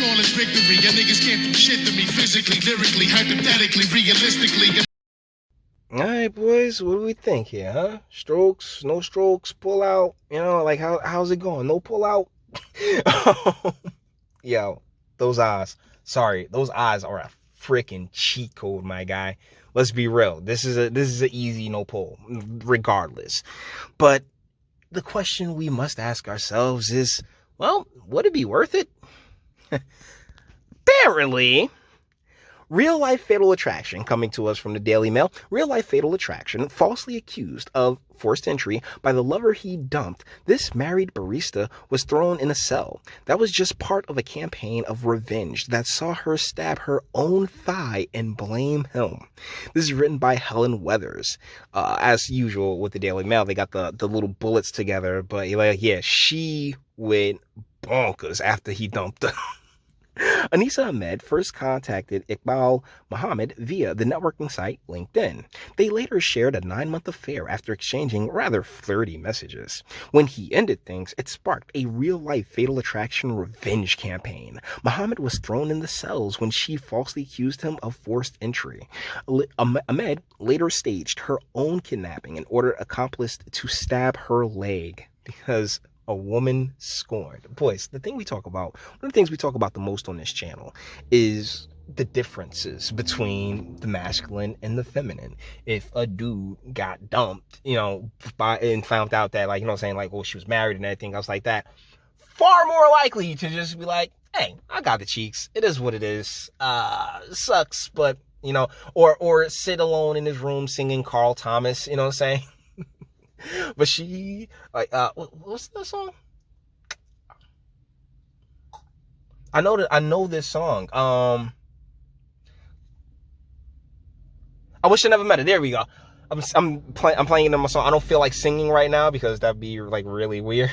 flawless victory. Your niggas can't do shit to me physically, lyrically, hypothetically, realistically. All right, boys, what do we think here, huh? Strokes, no strokes, pull out, like how's it going? No pull out? Yo, those eyes. Sorry, those eyes are a freaking cheat code, my guy. Let's be real. This is an easy no pull, regardless. But the question we must ask ourselves is, well, would it be worth it? Apparently. Real life fatal attraction coming to us from the Daily Mail. Real life fatal attraction falsely accused of forced entry by the lover he dumped. This married barista was thrown in a cell. That was just part of a campaign of revenge that saw her stab her own thigh and blame him. This is written by Helen Weathers. As usual with the Daily Mail, they got the little bullets together, but yeah, she went bonkers after he dumped her. Anisah Ahmed first contacted Iqbal Muhammad via the networking site LinkedIn. They later shared a 9-month affair after exchanging rather flirty messages. When he ended things, it sparked a real-life fatal attraction revenge campaign. Muhammad was thrown in the cells when she falsely accused him of forced entry. Ahmed later staged her own kidnapping and ordered accomplice to stab her leg because a woman scorned. Boys, one of the things we talk about the most on this channel is the differences between the masculine and the feminine. If a dude got dumped, and found out that, she was married and everything else like that, far more likely to just be like, hey, I got the cheeks. It is what it is. Sucks, but, or sit alone in his room singing Carl Thomas, you know what I'm saying? But she, what's the song? I know this song. I wish I never met her. There we go. I'm playing it in my song. I don't feel like singing right now because that'd be really weird.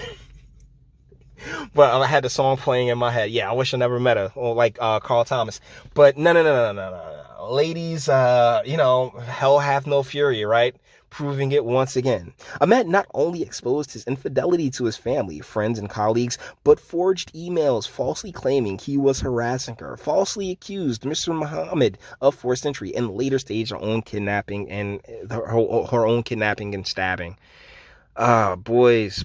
But I had the song playing in my head. Yeah, I wish I never met her. Or Carl Thomas. But no. Ladies, hell hath no fury, right? Proving it once again. Ahmed not only exposed his infidelity to his family, friends, and colleagues, but forged emails falsely claiming he was harassing her, falsely accused Mr. Muhammad of forced entry, and later staged her own kidnapping and her own kidnapping and stabbing. Boys,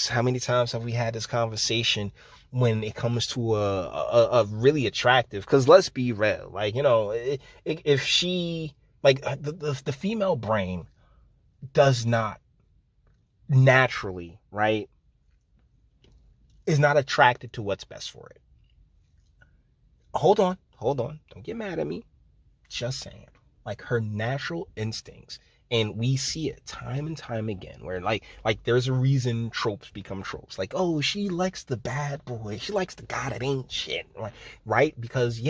how many times have we had this conversation when it comes to a really attractive, because let's be real, if she, the female brain does not naturally, right, is not attracted to what's best for it. Hold on, don't get mad at me, just saying, her natural instincts. And we see it time and time again where there's a reason tropes become tropes. Oh, she likes the bad boy. She likes the guy that ain't shit. Right? Because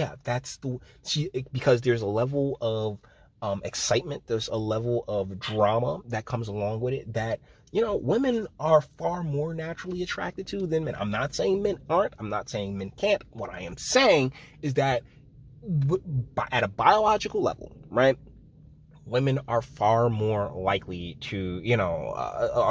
because there's a level of excitement. There's a level of drama that comes along with it that, women are far more naturally attracted to than men. I'm not saying men aren't. I'm not saying men can't. What I am saying is that at a biological level, right? Women are far more likely to, to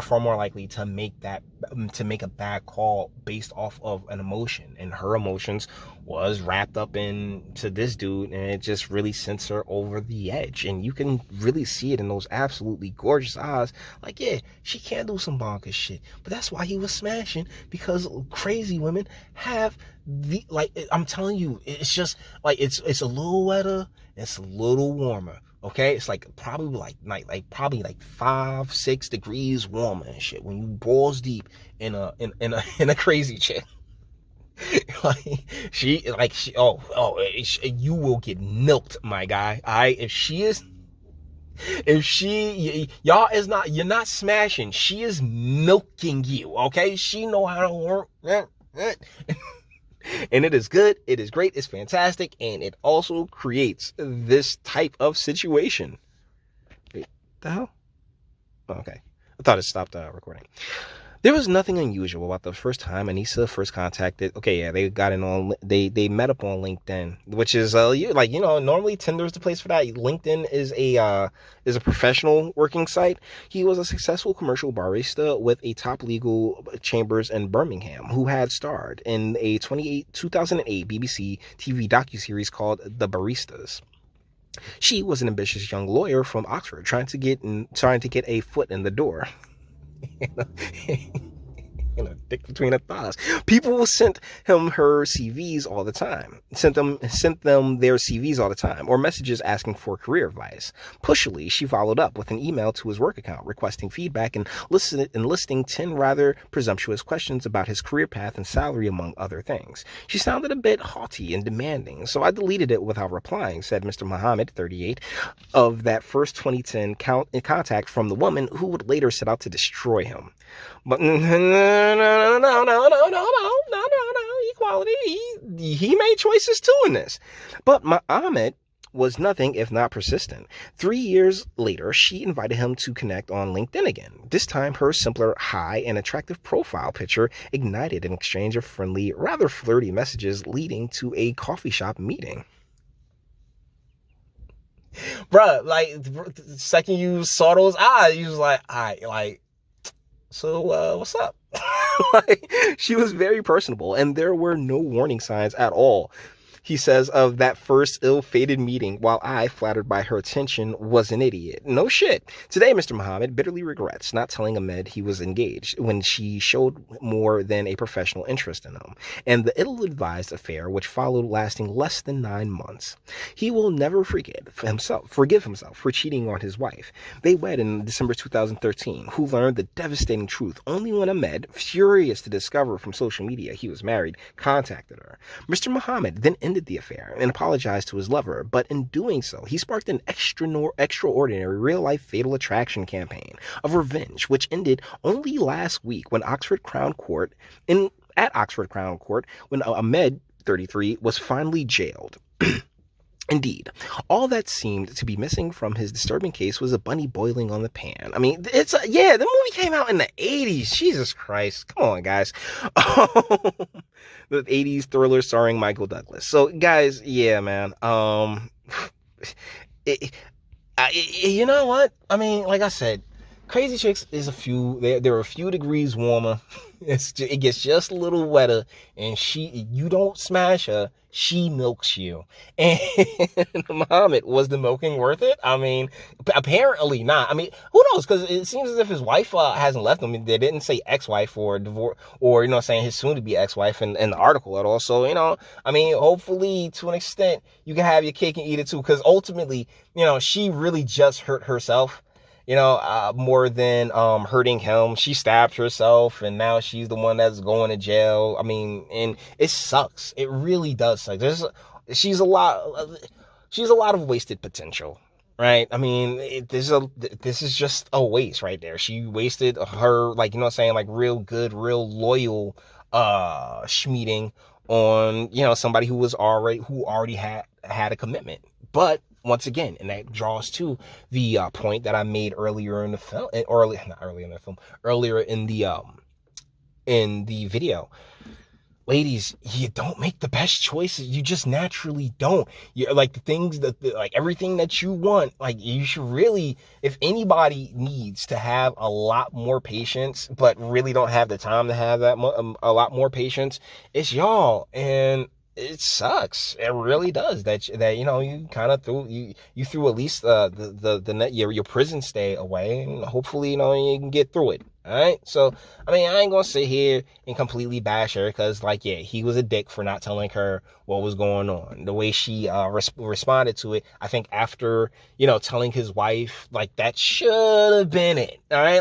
make a bad call based off of an emotion, and her emotions was wrapped up into this dude, and it just really sends her over the edge. And you can really see it in those absolutely gorgeous eyes. Yeah, she can do some bonkers shit, but that's why he was smashing, because crazy women have I'm telling you, it's just it's a little wetter, it's a little warmer. Okay, it's probably 5-6 degrees warmer and shit when you balls deep in a crazy chick. You will get milked, my guy. You're not smashing. She is milking you. Okay, she know how to work. And it is good, it is great, it's fantastic, and it also creates this type of situation. Wait, the hell? Oh, okay. I thought it stopped recording. There was nothing unusual about the first time Anisah first contacted. Okay, yeah, they got in on they met up on LinkedIn, which is normally Tinder's the place for that. LinkedIn is a professional working site. He was a successful commercial barista with a top legal chambers in Birmingham, who had starred in a 2008 BBC TV docuseries called The Baristas. She was an ambitious young lawyer from Oxford trying to get a foot in the door. Dick between her thighs. People sent him her CVs all the time. Sent them their CVs all the time, or messages asking for career advice. Pushily, she followed up with an email to his work account requesting feedback and listing 10 rather presumptuous questions about his career path and salary, among other things. She sounded a bit haughty and demanding, so I deleted it without replying, said Mr. Muhammad, 38, of that first 2010 contact from the woman who would later set out to destroy him. But no, equality. He made choices too in this. But Ahmed was nothing if not persistent. 3 years later, she invited him to connect on LinkedIn again. This time, her simpler, high, and attractive profile picture ignited an exchange of friendly, rather flirty messages leading to a coffee shop meeting. Bruh, the second you saw those eyes, you was like, alright, so, what's up? She was very personable, and there were no warning signs at all. He says of that first ill-fated meeting, while I, flattered by her attention, was an idiot. No shit. Today, Mr. Muhammad bitterly regrets not telling Ahmed he was engaged when she showed more than a professional interest in him, and the ill-advised affair which followed, lasting less than 9 months. He will never forgive himself for cheating on his wife. They wed in December 2013, who learned the devastating truth only when Ahmed, furious to discover from social media he was married, contacted her. Mr. Muhammad then ended the affair and apologized to his lover, but in doing so, he sparked an extraordinary real-life fatal attraction campaign of revenge, which ended only last week when at Oxford Crown Court, when Ahmed, 33, was finally jailed. Indeed, all that seemed to be missing from his disturbing case was a bunny boiling on the pan. I mean, the movie came out in the 80s. Jesus Christ. Come on, guys. The 80s thriller starring Michael Douglas. So, guys, yeah, man. You know what? I mean, like I said, Crazy Chicks is they're a few degrees warmer. It gets just a little wetter, and you don't smash her, she milks you. And Muhammad, was the milking worth it? I mean, apparently not. I mean, who knows? Because it seems as if his wife hasn't left him. They didn't say ex-wife or divorce, or saying his soon-to-be ex-wife in the article at all. So I mean, hopefully to an extent you can have your cake and eat it too. Because ultimately, she really just hurt herself. More than hurting him. She stabbed herself, and now she's the one that's going to jail. I mean, and it sucks. It really does suck. She's a lot of wasted potential, right? I mean, this is just a waste right there. She wasted her, real good, real loyal schmeeting on, somebody who already had a commitment. But once again, and that draws to the point that I made earlier in the film, earlier in the video. Ladies, you don't make the best choices. You just naturally don't. You're the things everything that you want, you should really, if anybody needs to have a lot more patience, but really don't have the time to have that a lot more patience, it's y'all. And it sucks. It really does. That you kind of threw at least your prison stay away, and hopefully you can get through it. All right. So I mean, I ain't gonna sit here and completely bash her because he was a dick for not telling her what was going on. The way she responded to it, I think after telling his wife, that should have been it. All right.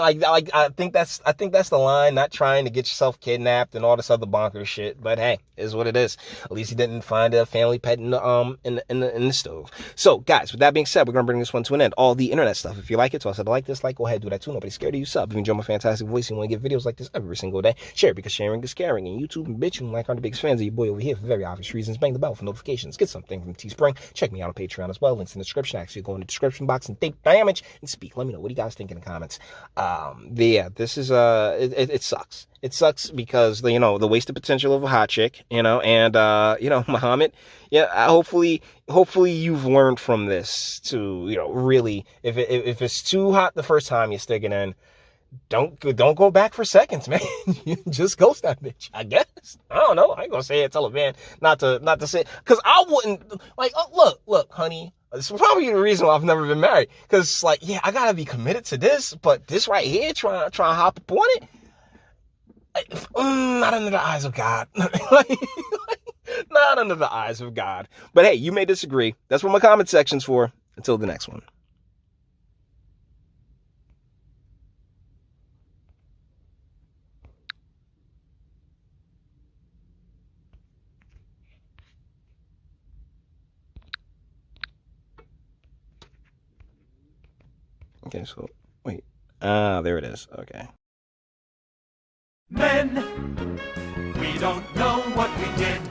I think that's the line. Not trying to get yourself kidnapped and all this other bonkers shit. But hey, is what it is. At least he didn't find a family pet in the stove. So guys, with that being said, we're gonna bring this one to an end. All the internet stuff. If you like it, so I said like this, go ahead, do that too. Nobody's scared of you. Sub. If you enjoy my fantastic classic voice and want to get videos like this every single day, share because sharing is caring. And YouTube and Bitchute and like are the biggest fans of your boy over here for very obvious reasons. Bang the bell for notifications. Get something from Teespring. Check me out on Patreon as well. Links in the description. Actually, go in the description box and take damage and speak. Let me know what you guys think in the comments. Yeah, this is it sucks. It sucks because the wasted potential of a hot chick, and Muhammad. Yeah, hopefully you've learned from this to really, if it's too hot the first time you stick it in, don't go back for seconds, man. You just ghost that bitch, I guess. I don't know. I ain't gonna say it. Tell a man not to say, because I wouldn't like. Oh, look, honey. This is probably the reason why I've never been married. Because I gotta be committed to this, but this right here, trying to hop up on it, not under the eyes of God. Not under the eyes of God. But hey, you may disagree. That's what my comment section's for. Until the next one. Okay, so wait. There it is. Okay. Men, we don't know what we did.